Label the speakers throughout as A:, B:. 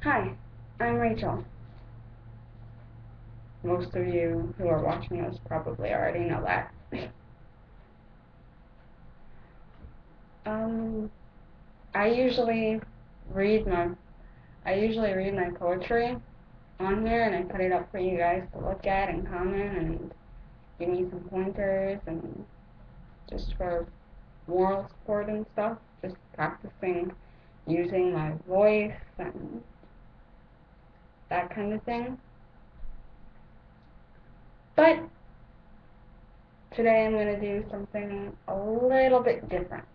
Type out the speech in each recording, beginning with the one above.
A: Hi, I'm Rachel. Most of you who are watching this probably already know that. um, I usually read my I usually read my poetry on here, and I put it up for you guys to look at and comment and give me some pointers, and just for moral support and stuff. Just practicing using my voice and that kind of thing. But today I'm going to do something a little bit different.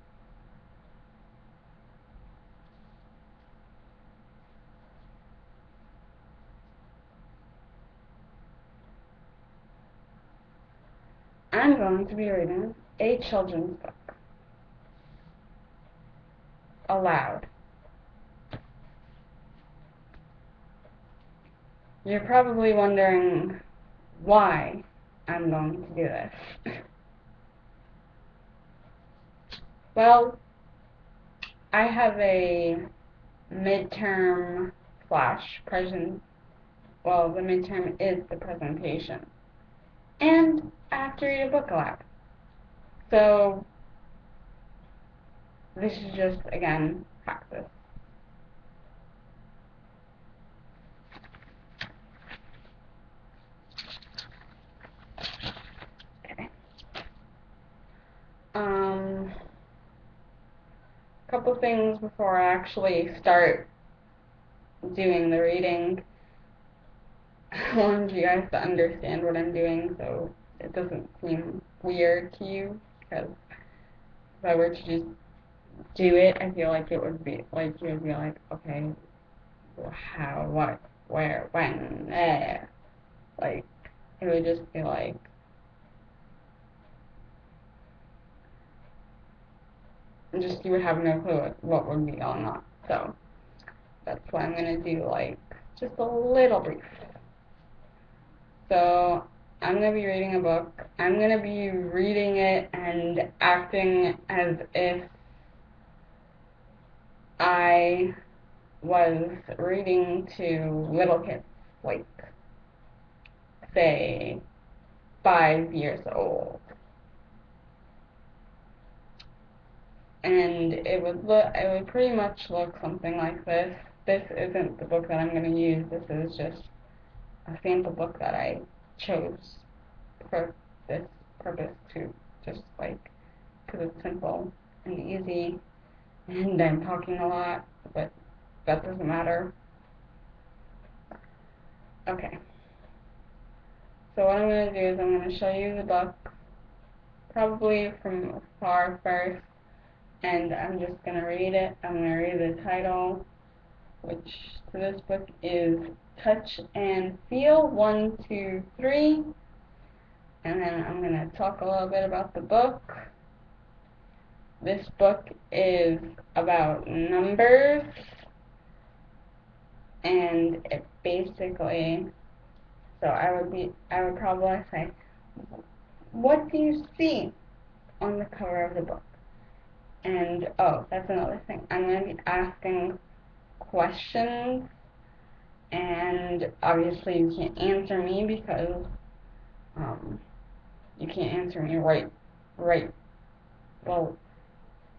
A: I'm going to be reading a children's book aloud. You're probably wondering why I'm going to do this. Well, I have a midterm slash present. Well, the midterm is the presentation, and I have to read a book aloud. So this is just, again, practice. Okay. Couple things before I actually start doing the reading. I want you guys to understand what I'm doing so it doesn't seem weird to you, because if I were to just do it, I feel like it would be like, you would be like, okay, well, how, what, where, when, like, it would just be like, just, you would have no clue what would be going on. So that's why I'm gonna do, like, just a little brief. So I'm going to be reading a book. I'm going to be reading it and acting as if I was reading to little kids, like, say, 5 years old. And it would pretty much look something like this. This isn't the book that I'm going to use. This is just a sample book that I chose for this purpose, to just, like, because it's simple and easy, and I'm talking a lot, but that doesn't matter. Okay, so what I'm going to do is I'm going to show you the book, probably from afar first, and I'm just going to read it. I'm going to read the title, which to this book is Touch and Feel 1, 2, 3, and then I'm going to talk a little bit about the book. This book is about numbers, and it basically, so I would probably say, what do you see on the cover of the book? And, oh, that's another thing. I'm going to be asking questions, and obviously you can't answer me because you can't answer me right well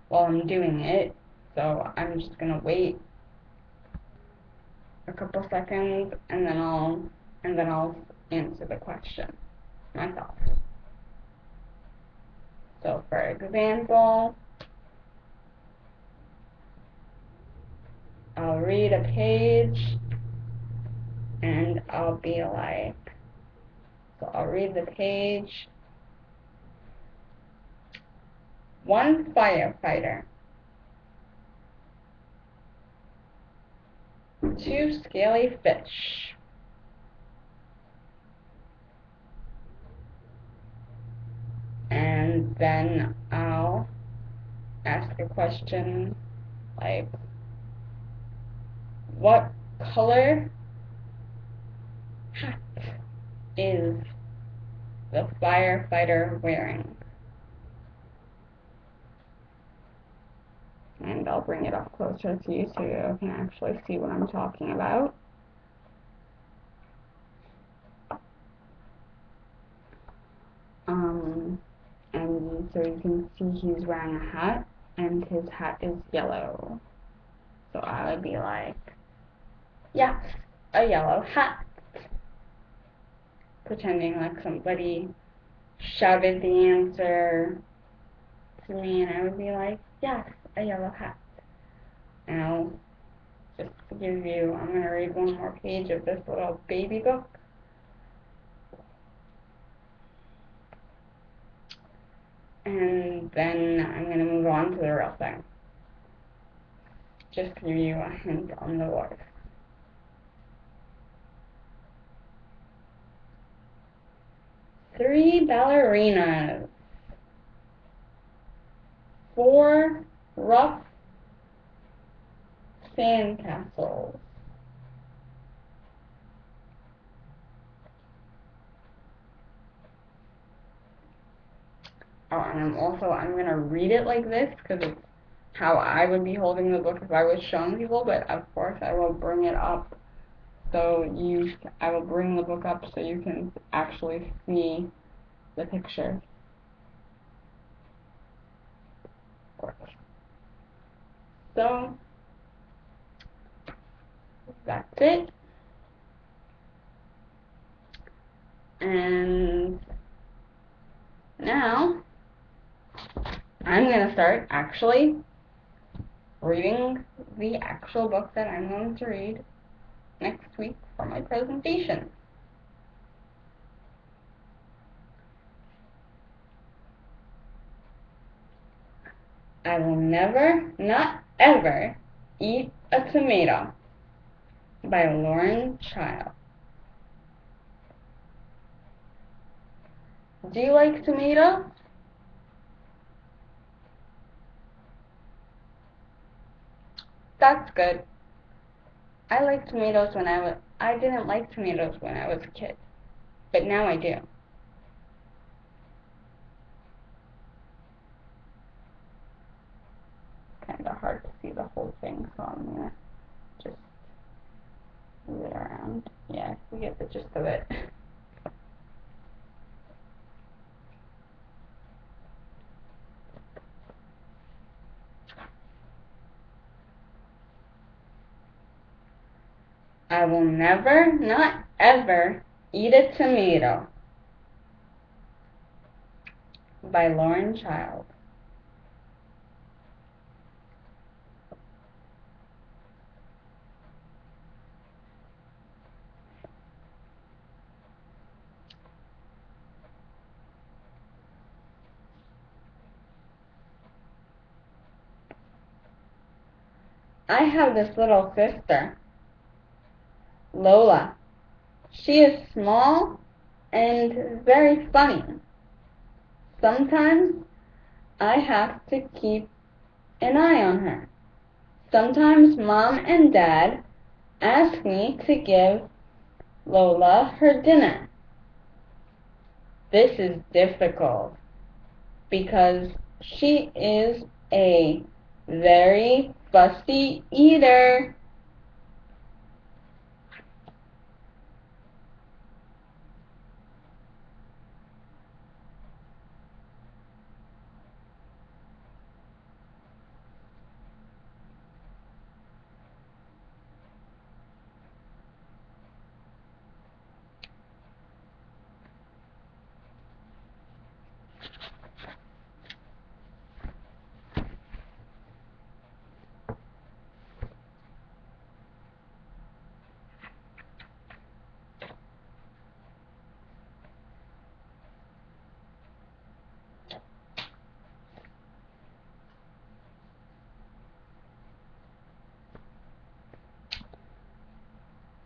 A: while I'm doing it. So I'm just going to wait a couple seconds, and then I'll answer the question myself. So for example, I'll read a page, and I'll be like, so I'll read the page. One firefighter, 2 scaly fish, and then I'll ask a question like, what color hat is the firefighter wearing? and I'll bring it up closer to you so you can actually see what I'm talking about. And so you can see he's wearing a hat, and his hat is yellow. So I would be like, yes, a yellow hat. Pretending like somebody shouted the answer to me, and I would be like, yes, a yellow hat. Now, just to give you, I'm going to read one more page of this little baby book. And then I'm going to move on to the real thing. Just to give you a hint on the voice. 3 ballerinas. 4 rough sandcastles. Oh, and I'm going to read it like this because it's how I would be holding the book if I was showing people, but of course I will bring it up I will bring the book up so you can actually see the picture. So, that's it. And now, I'm going to start actually reading the actual book that I'm going to read next week for my presentation. I will never, not ever, eat a tomato by Lauren Child. Do you like tomatoes? That's good. I didn't like tomatoes when I was a kid, but now I do. Kind of hard to see the whole thing, so I'm gonna just move it around. Yeah, we get the gist of it. I will never, not ever, eat a tomato by Lauren Child. I have this little sister, Lola. She is small and very funny. Sometimes I have to keep an eye on her. Sometimes Mom and Dad ask me to give Lola her dinner. This is difficult because she is a very fussy eater.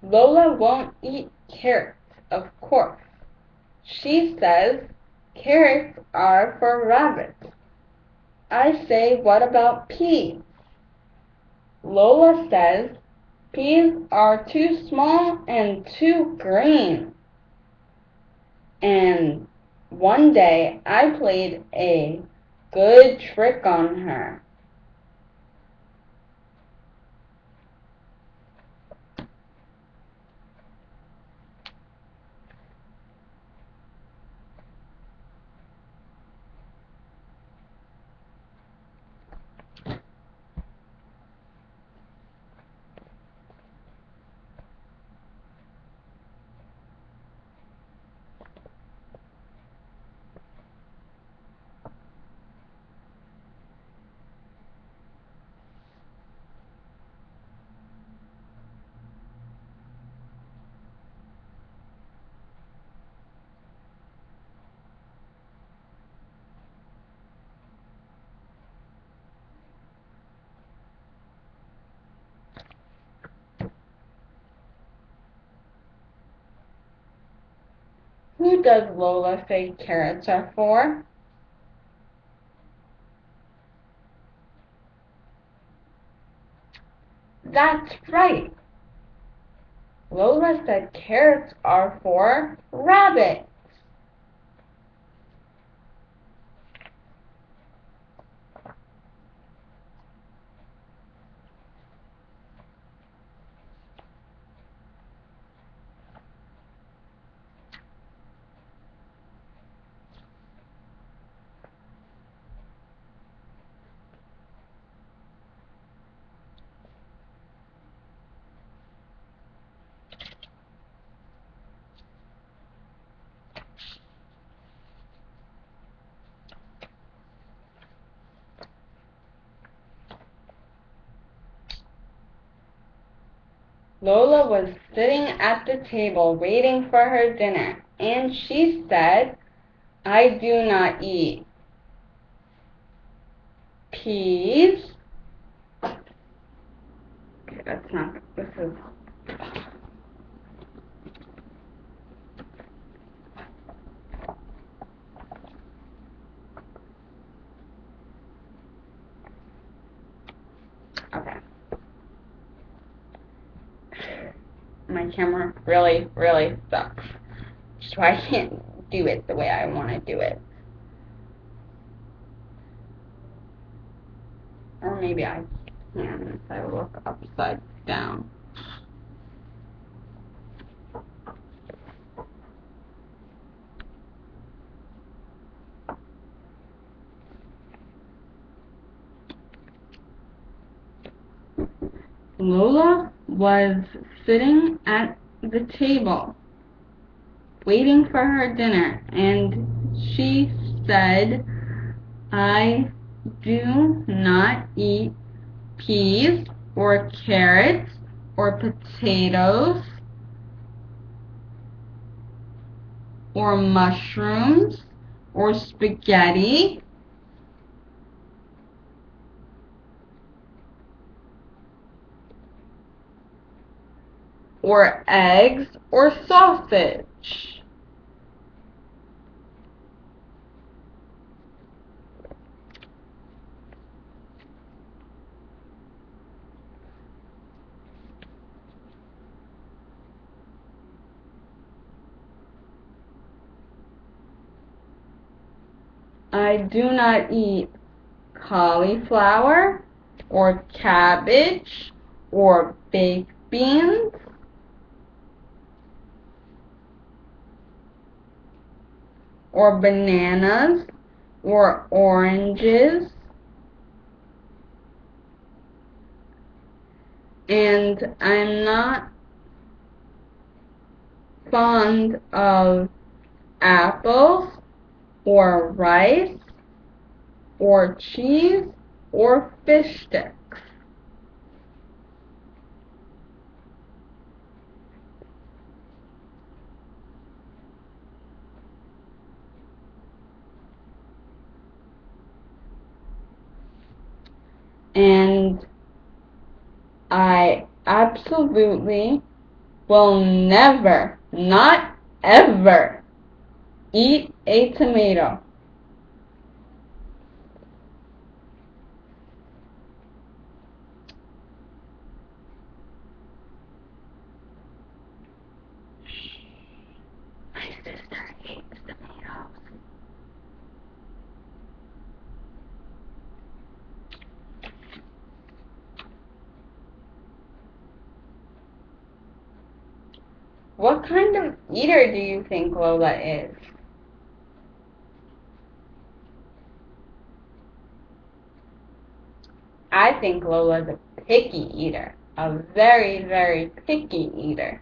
A: Lola won't eat carrots, of course. She says carrots are for rabbits. I say, what about peas? Lola says peas are too small and too green. And one day I played a good trick on her. Who does Lola say carrots are for? That's right. Lola said carrots are for rabbits. Lola was sitting at the table waiting for her dinner, and she said, I do not eat peas. Okay, that's not, this is, okay. My camera really, really sucks, so I can't do it the way I want to do it. Or maybe I can if I look upside down. Lola was sitting at the table waiting for her dinner, and she said, I do not eat peas or carrots or potatoes or mushrooms or spaghetti or eggs or sausage. I do not eat cauliflower or cabbage or baked beans or bananas or oranges, and I'm not fond of apples or rice or cheese or fish sticks. And I absolutely will never, not ever, eat a tomato. My sister hates tomatoes. What kind of eater do you think Lola is? I think Lola's a picky eater. A very, very picky eater.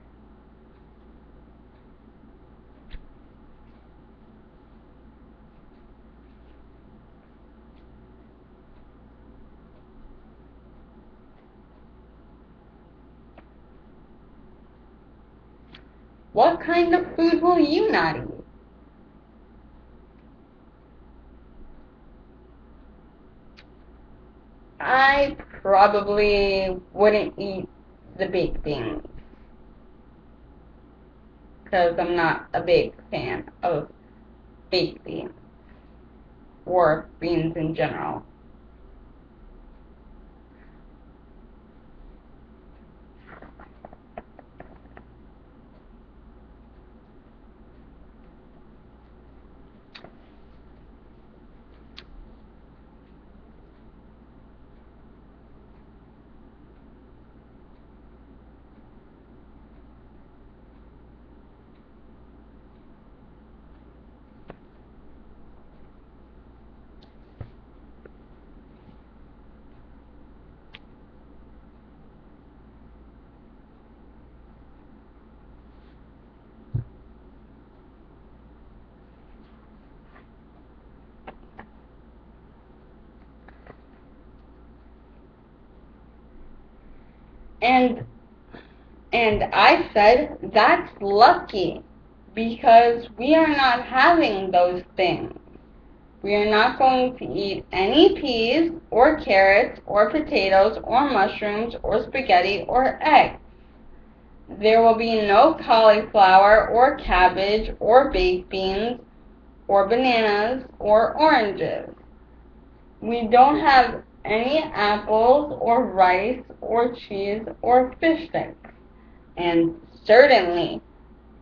A: What kind of food will you not eat? I probably wouldn't eat the baked beans. because I'm not a big fan of baked beans or beans in general. And I said, that's lucky, because we are not having those things. We are not going to eat any peas, or carrots, or potatoes, or mushrooms, or spaghetti, or eggs. There will be no cauliflower, or cabbage, or baked beans, or bananas, or oranges. We don't have any apples, or rice, or cheese, or fish sticks. And certainly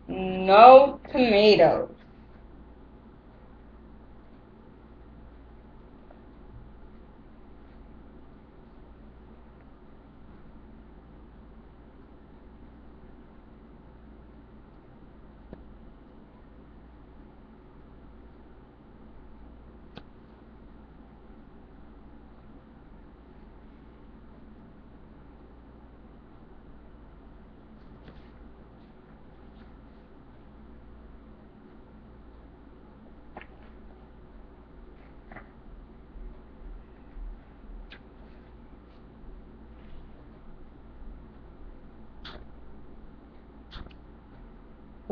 A: no tomatoes.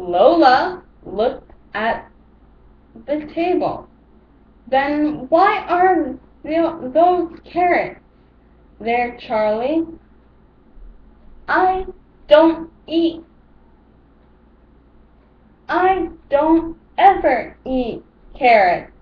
A: Lola looked at the table. Then why are those carrots there, Charlie? I don't eat. I don't ever eat carrots.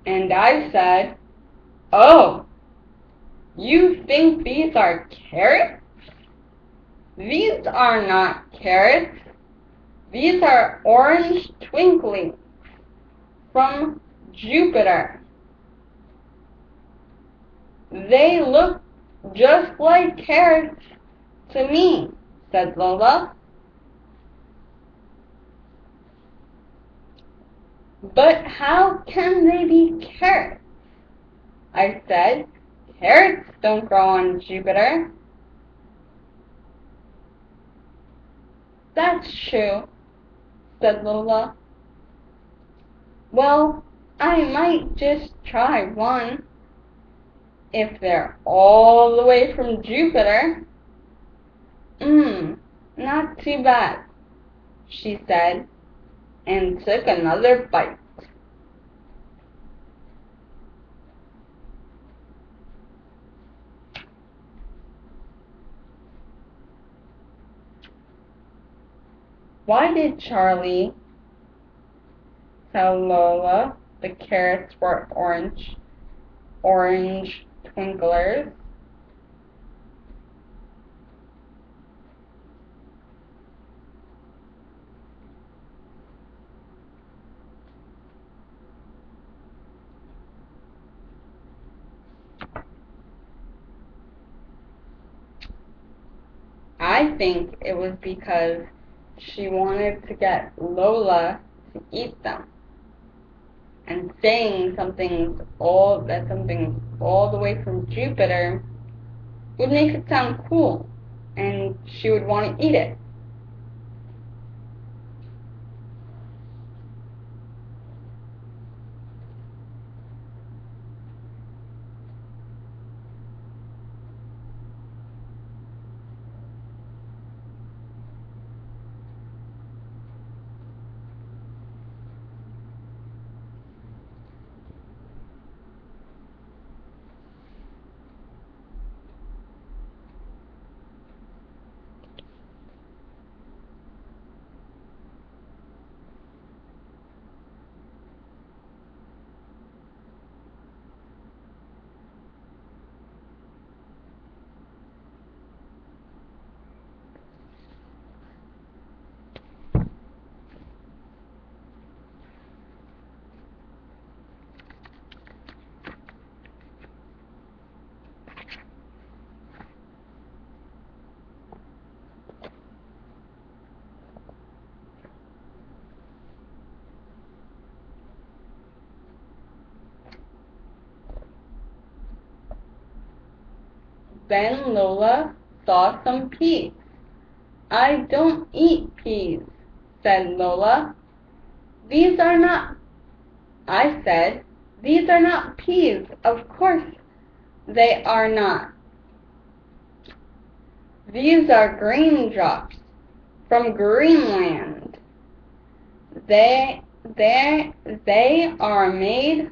A: And I said, oh, you think these are carrots? These are not carrots. These are orange twinklings from Jupiter. They look just like carrots to me, said Lola. But how can they be carrots? I said. Carrots don't grow on Jupiter. That's true, said Lola. Well, I might just try one, if they're all the way from Jupiter. Not too bad, she said, and took another bite. Why did Charlie tell Lola the carrots were orange twinklers? I think it was because she wanted to get Lola to eat them. and saying something's all the way from Jupiter would make it sound cool, and she would want to eat it. Then Lola saw some peas. "I don't eat peas," said Lola. "These are not," I said. "These are not peas, of course they are not. These are raindrops from Greenland. They, they are made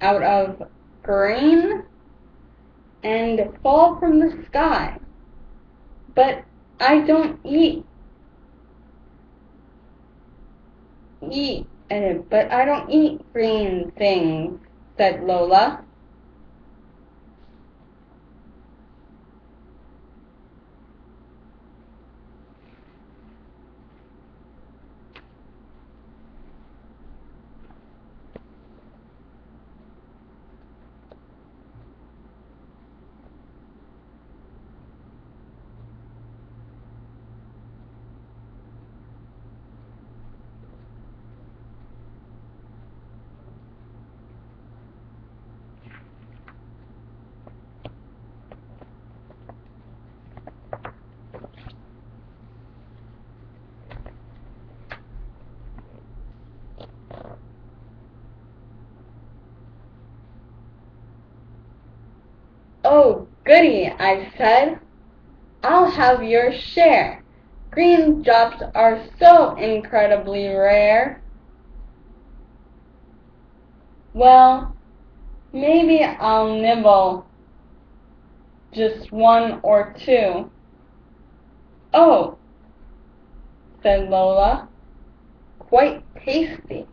A: out of grain and fall from the sky. But I don't but I don't eat green things," said Lola. "Oh, goody," I said. "I'll have your share. Green drops are so incredibly rare." "Well, maybe I'll nibble just one or two." "Oh," said Lola, "quite tasty."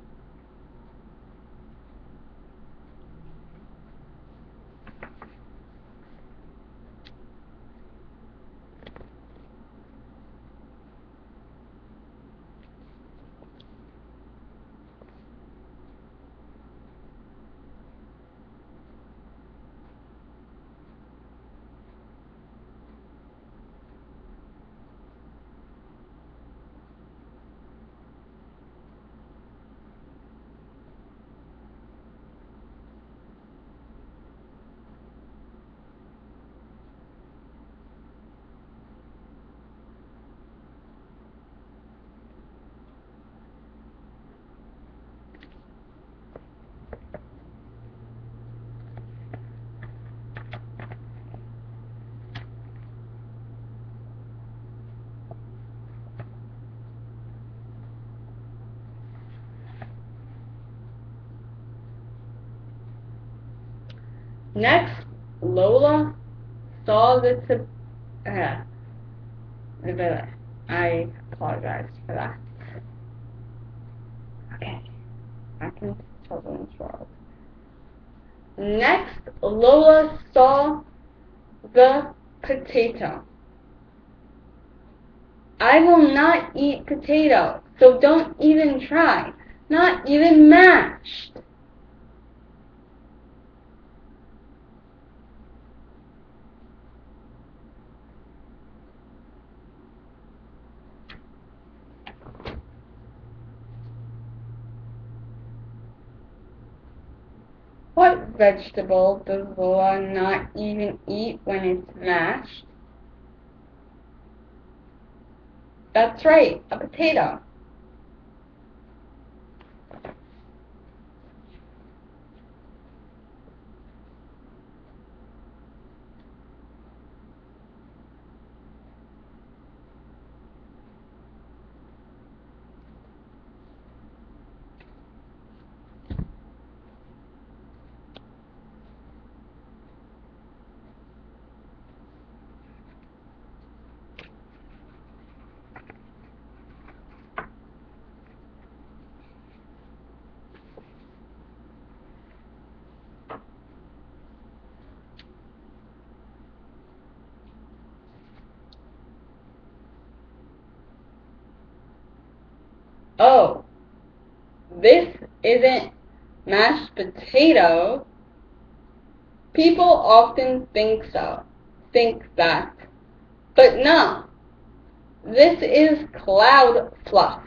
A: Next, Lola saw I apologize for that. Okay, back into children's world. Next, Lola saw the potato. "I will not eat potato, so don't even try. Not even mashed." vegetable does Lola not even eat when it's mashed? That's right, a potato. Oh, this isn't mashed potato. People often think that. But no, this is cloud fluff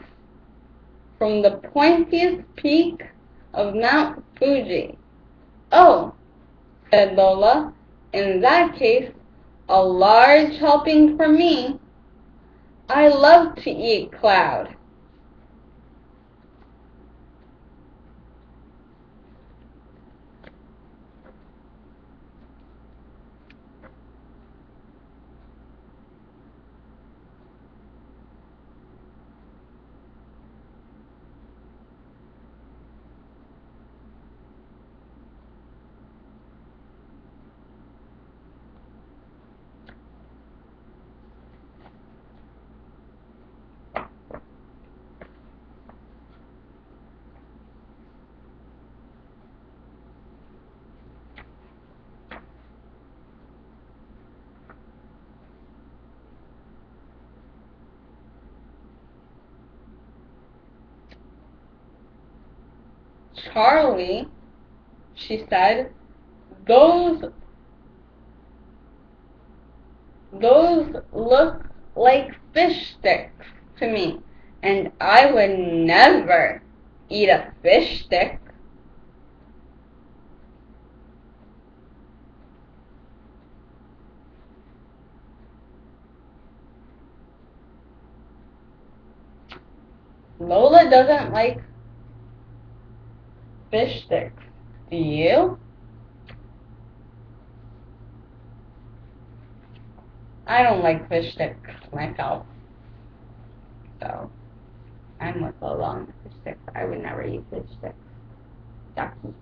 A: from the pointiest peak of Mount Fuji. Oh, said Lola, in that case, a large helping for me. I love to eat cloud. Charlie, she said, those look like fish sticks to me, and I would never eat a fish stick. Lola doesn't like fish sticks. Do you? I don't like fish sticks myself, so I'm with Lola on the fish sticks. I would never eat fish sticks. Ducky.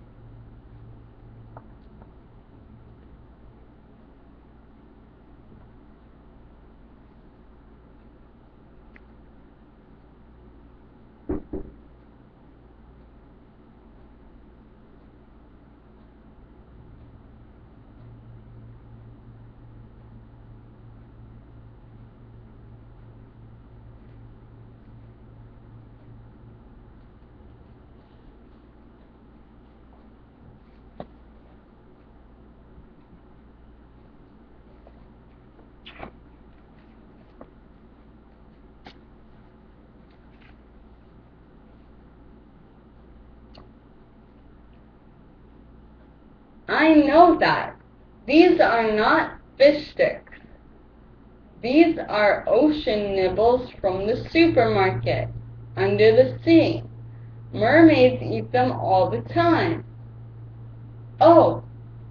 A: I know that. These are not fish sticks. These are ocean nibbles from the supermarket, under the sea. Mermaids eat them all the time. Oh,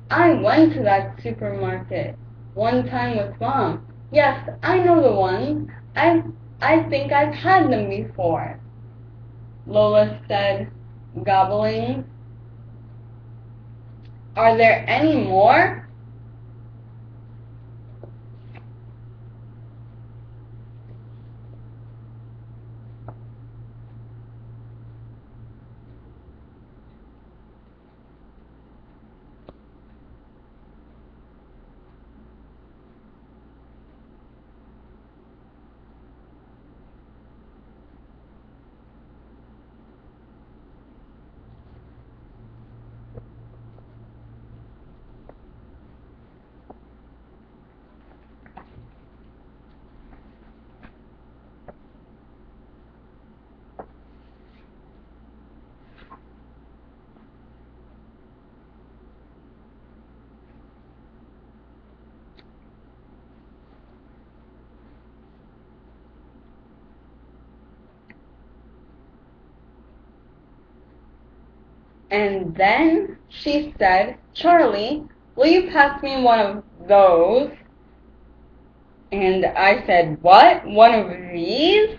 A: I went to that supermarket one time with Mom. Yes, I know the ones. I think I've had them before, Lola said, gobbling. Are there any more? And then she said, Charlie, will you pass me one of those? And I said, what? One of these?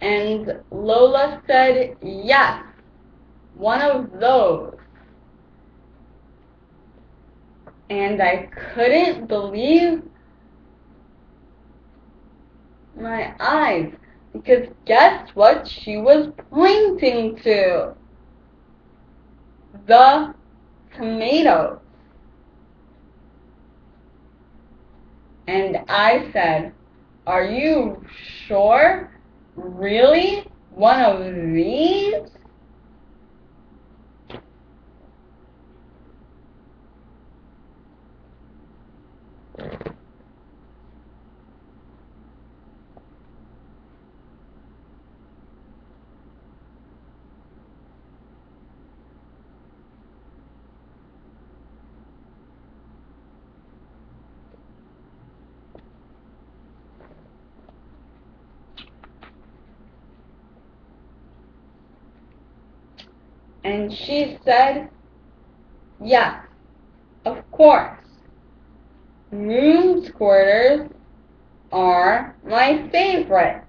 A: And Lola said, yes, one of those. And I couldn't believe my eyes, because guess what she was pointing to? The tomatoes. And I said, are you sure? Really? One of these? And she said, yes, of course. Room squirters are my favorite.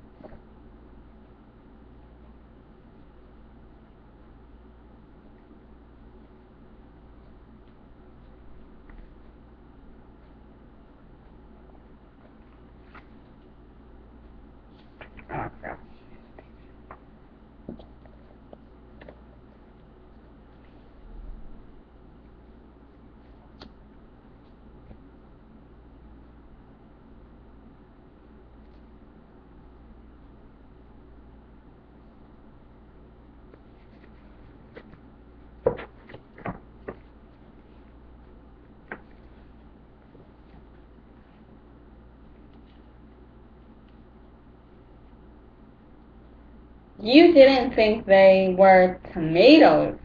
A: You didn't think they were tomatoes,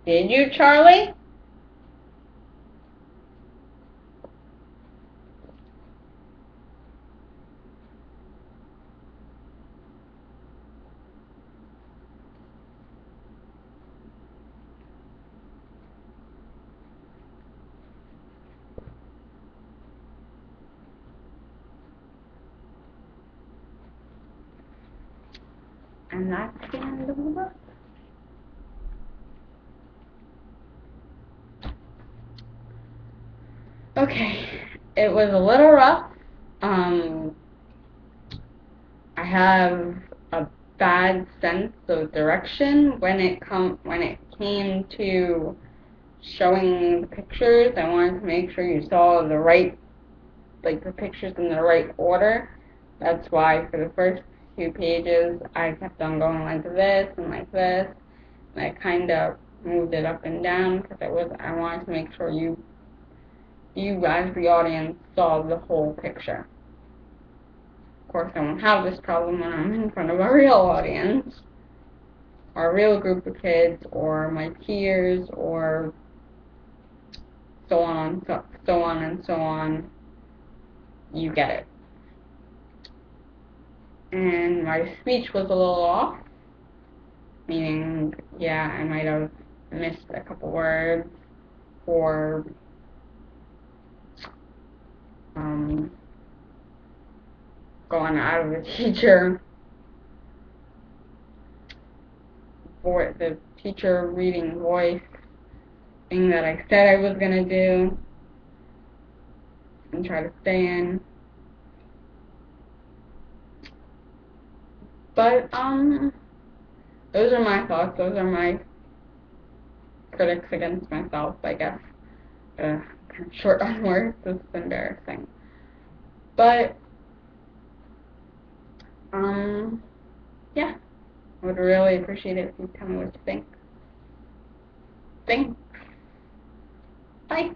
A: did you, Charlie? And that's the end of the book. Okay, it was a little rough. I have a bad sense of direction when it came to showing the pictures. I wanted to make sure you saw the right, like the pictures in the right order. That's why for the first few pages I kept on going like this and like this, and I kind of moved it up and down because I wanted to make sure you as the audience saw the whole picture. Of course, I won't have this problem when I'm in front of a real audience, or a real group of kids, or my peers, or so on and so on. You get it. And my speech was a little off, meaning, yeah, I might have missed a couple words, or gone out of the the teacher reading voice thing that I said I was gonna do and try to stay in. But those are my thoughts. Those are my critics against myself, I guess. short on words. This is embarrassing. But, yeah. I would really appreciate it if you tell me what you think. Thanks. Bye.